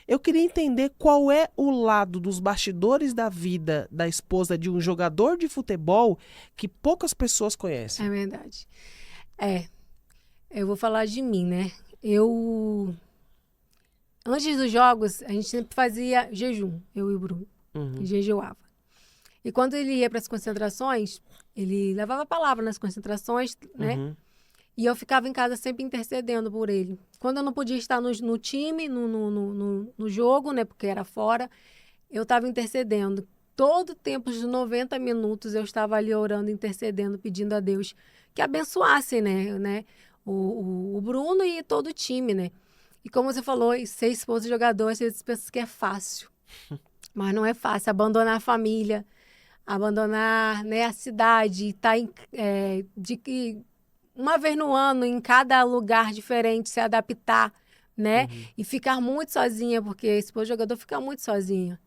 Eu queria entender qual é o lado dos bastidores da vida da esposa de um jogador de futebol que poucas pessoas É conhecem. verdade. É, eu vou falar de mim, né? Eu, antes dos jogos, a gente sempre fazia jejum, eu e o Bruno, e Uhum, jejuava. E quando ele ia para as concentrações, ele levava a palavra nas concentrações, né? uhum, E eu ficava em casa sempre intercedendo por ele. Quando eu não podia estar no time, no jogo, né? Porque era fora, eu estava intercedendo. Todo o tempo de 90 minutos eu estava ali orando, intercedendo, pedindo a Deus que abençoasse, né? O Bruno e todo o time, né? E como você falou, ser esposa de jogador, às vezes pensa que é fácil. Mas não é fácil. Abandonar a família, abandonar, né, a cidade, estar de que uma vez no ano em cada lugar diferente, se adaptar, né? uhum. E ficar muito sozinha, porque esse jogador fica muito sozinho.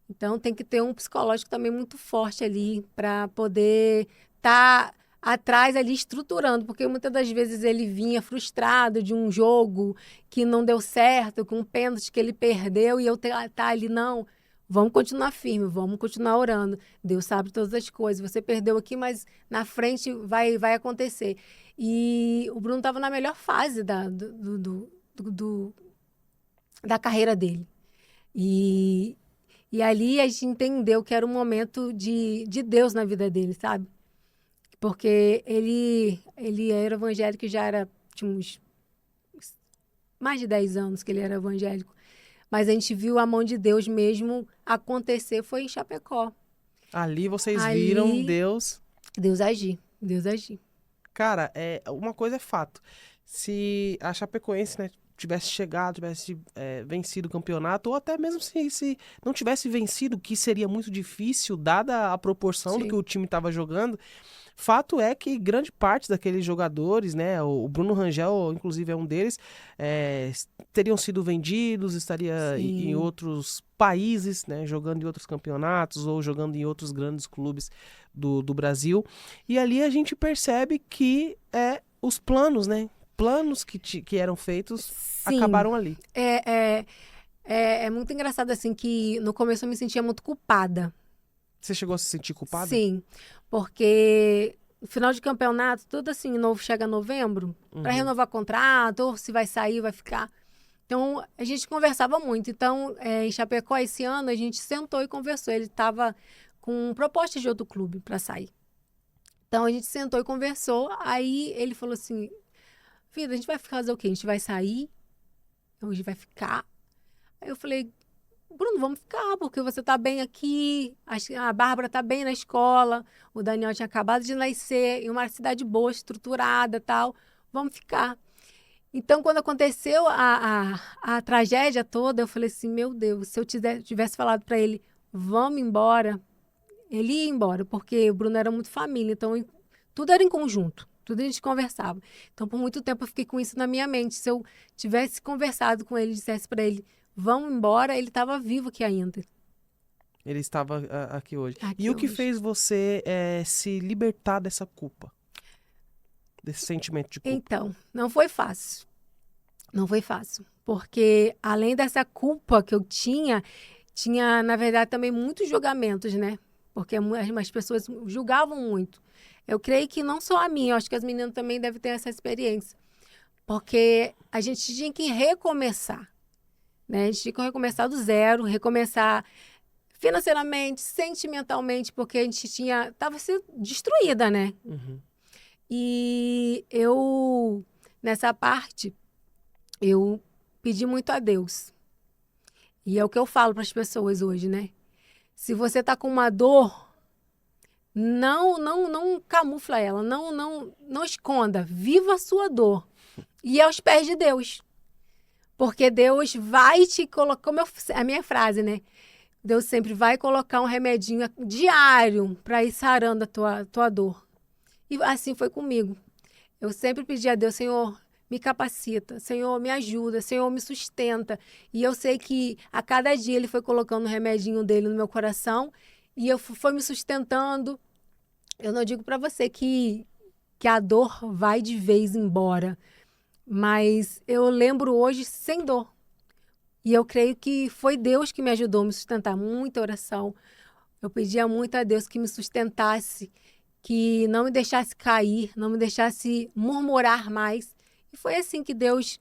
Então tem que ter um psicológico também muito forte ali para poder estar atrás ali estruturando, porque muitas das vezes ele vinha frustrado de um jogo que não deu certo, com um pênalti que ele perdeu e eu tá ali não. Vamos continuar firme, vamos continuar orando. Deus sabe todas as coisas. Você perdeu aqui, mas na frente vai acontecer. E o Bruno estava na melhor fase do- da carreira dele. E, e ali a gente entendeu que era um momento de Deus na vida dele, sabe? Porque ele era evangélico e já era, tinha uns mais de 10 anos que ele era evangélico. Mas a gente viu a mão de Deus mesmo acontecer, foi em Chapecó. Ali vocês viram Ali, Deus. Deus agir, Deus agir. Cara, uma coisa é fato. Se a Chapecoense, né, tivesse chegado, tivesse vencido o campeonato, ou até mesmo se não tivesse vencido, que seria muito difícil, dada a proporção do que Sim, o time estava jogando, fato é que grande parte daqueles jogadores, né, o Bruno Rangel, inclusive, é um deles, teriam sido vendidos, estaria em sim, outros países, né, jogando em outros campeonatos ou jogando em outros grandes clubes do Brasil. E ali a gente percebe que os planos, né, planos que eram feitos sim. acabaram ali. É, é, é muito engraçado assim que no começo eu me sentia muito culpada. Você chegou a se sentir culpada? Sim, porque no final de campeonato, tudo assim, novo chega novembro, para Uhum. renovar contrato, ou se vai sair, vai ficar. Então, a gente conversava muito. Então, em Chapecó, esse ano, a gente sentou e conversou. Ele estava com proposta de outro clube para sair. Então, a gente sentou e conversou. Aí, ele falou assim, vida, a gente vai fazer o quê? A gente vai sair? Ou a gente vai ficar? Aí eu falei, Bruno, vamos ficar, porque você tá bem aqui, a Bárbara tá bem na escola, o Daniel tinha acabado de nascer, em uma cidade boa, estruturada e tal. Vamos ficar. Então, quando aconteceu a tragédia toda, eu falei assim, meu Deus, se eu tivesse falado para ele, vamos embora, ele ia embora, porque o Bruno era muito família, então tudo era em conjunto, tudo a gente conversava. Então, por muito tempo eu fiquei com isso na minha mente. Se eu tivesse conversado com ele, dissesse para ele, vamos embora, ele estava vivo aqui ainda, Ele estava aqui hoje. E aqui o que hoje. fez você se libertar dessa culpa, desse sentimento de culpa? Então, não foi fácil. Não foi fácil. Porque além dessa culpa que eu tinha, na verdade, também muitos julgamentos, né? Porque as pessoas julgavam muito. Eu creio que não só a mim, eu acho que as meninas também devem ter essa experiência. Porque a gente tinha que recomeçar, né? A gente tinha que recomeçar do zero, recomeçar financeiramente, sentimentalmente, porque a gente estava sendo destruída, né? Uhum. E eu, nessa parte, eu pedi muito a Deus. E é o que eu falo para as pessoas hoje, né? Se você tá com uma dor, não camufla ela, não esconda, viva a sua dor. E aos pés de Deus. Porque Deus vai te colocar, a minha frase, né? Deus sempre vai colocar um remedinho diário para ir sarando a tua dor. E assim foi comigo. Eu sempre pedi a Deus, Senhor, me capacita, Senhor, me ajuda, Senhor, me sustenta. E eu sei que a cada dia Ele foi colocando o remedinho dele no meu coração e foi me sustentando. Eu não digo para você que a dor vai de vez embora, mas eu lembro hoje sem dor, E eu creio que foi Deus que me ajudou a me sustentar. Muita oração. Eu pedia muito a Deus que me sustentasse, que não me deixasse cair, não me deixasse murmurar mais. E foi assim que Deus...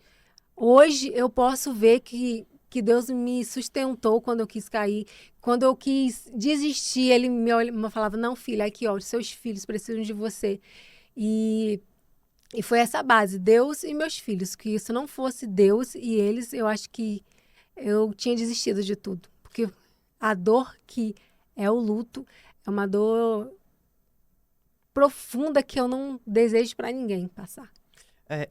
Hoje eu posso ver que Deus me sustentou quando eu quis cair. Quando eu quis desistir, Ele me falava, não, filha, aqui, ó, os seus filhos precisam de você. E foi essa base, Deus e meus filhos. Que se não fosse Deus e eles, eu acho que eu tinha desistido de tudo. Porque a dor que é o luto é uma dor profunda que eu não desejo para ninguém passar.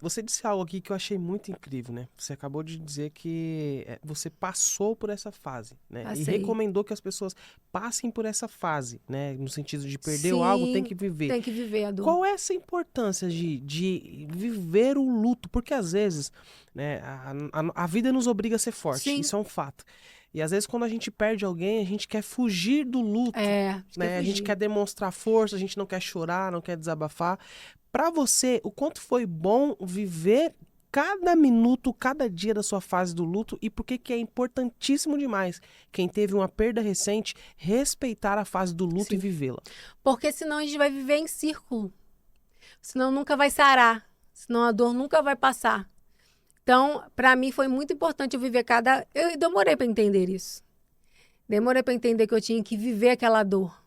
Você disse algo aqui que eu achei muito incrível, né? Você acabou de dizer que você passou por essa fase, né? E Passei. recomendou que as pessoas passem por essa fase, né? No sentido de perder Sim, algo, tem que viver. Tem que viver a dor. Qual é essa importância de viver o luto? Porque às vezes, né, a vida nos obriga a ser forte, Sim. isso é um fato. E às vezes quando a gente perde alguém, a gente quer fugir do luto, né? A gente quer demonstrar força, a gente não quer chorar, não quer desabafar. Para você, o quanto foi bom viver cada minuto, cada dia da sua fase do luto e por que é importantíssimo demais quem teve uma perda recente respeitar a fase do luto e vivê-la? Porque senão a gente vai viver em círculo. Senão nunca vai sarar. Senão a dor nunca vai passar. Então, para mim foi muito importante eu viver Eu demorei para entender isso. Demorei para entender que eu tinha que viver aquela dor.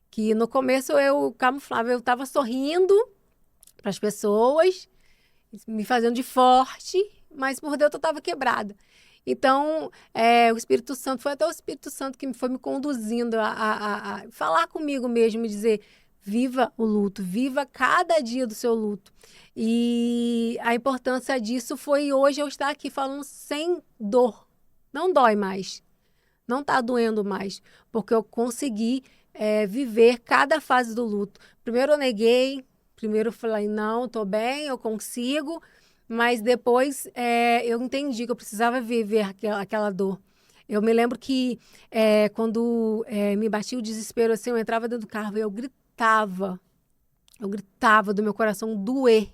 Que no começo eu camuflava, eu estava sorrindo para as pessoas, me fazendo de forte, mas por dentro eu estava quebrada. Então, o Espírito Santo, foi até o Espírito Santo que foi me conduzindo a falar comigo mesmo, dizer, viva o luto, viva cada dia do seu luto. E a importância disso foi hoje eu estar aqui falando sem dor. Não dói mais, não está doendo mais, porque eu consegui viver cada fase do luto. Primeiro eu neguei, primeiro eu falei, não, estou bem, eu consigo, mas depois eu entendi que eu precisava viver aquela dor. Eu me lembro que quando me batia o desespero, assim, eu entrava dentro do carro e eu gritava do meu coração doer.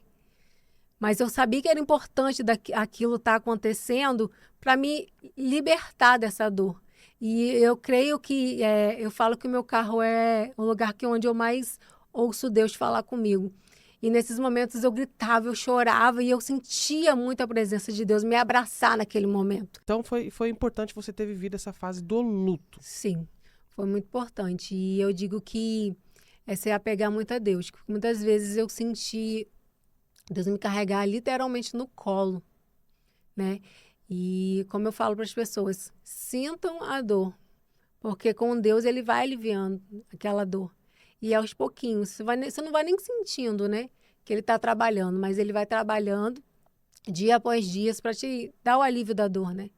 Mas eu sabia que era importante aquilo estar acontecendo para me libertar dessa dor. E eu creio que, eu falo que o meu carro é o lugar onde eu mais ouço Deus falar comigo. E nesses momentos eu gritava, eu chorava e eu sentia muito a presença de Deus me abraçar naquele momento. Então foi importante você ter vivido essa fase do luto. Sim, foi muito importante. E eu digo que é se apegar muito a Deus. Muitas vezes eu senti Deus me carregar literalmente no colo, né? E como eu falo para as pessoas, sintam a dor, porque com Deus ele vai aliviando aquela dor. E aos pouquinhos, você não vai nem sentindo, né? Que ele está trabalhando, mas ele vai trabalhando dia após dia para te dar o alívio da dor, né?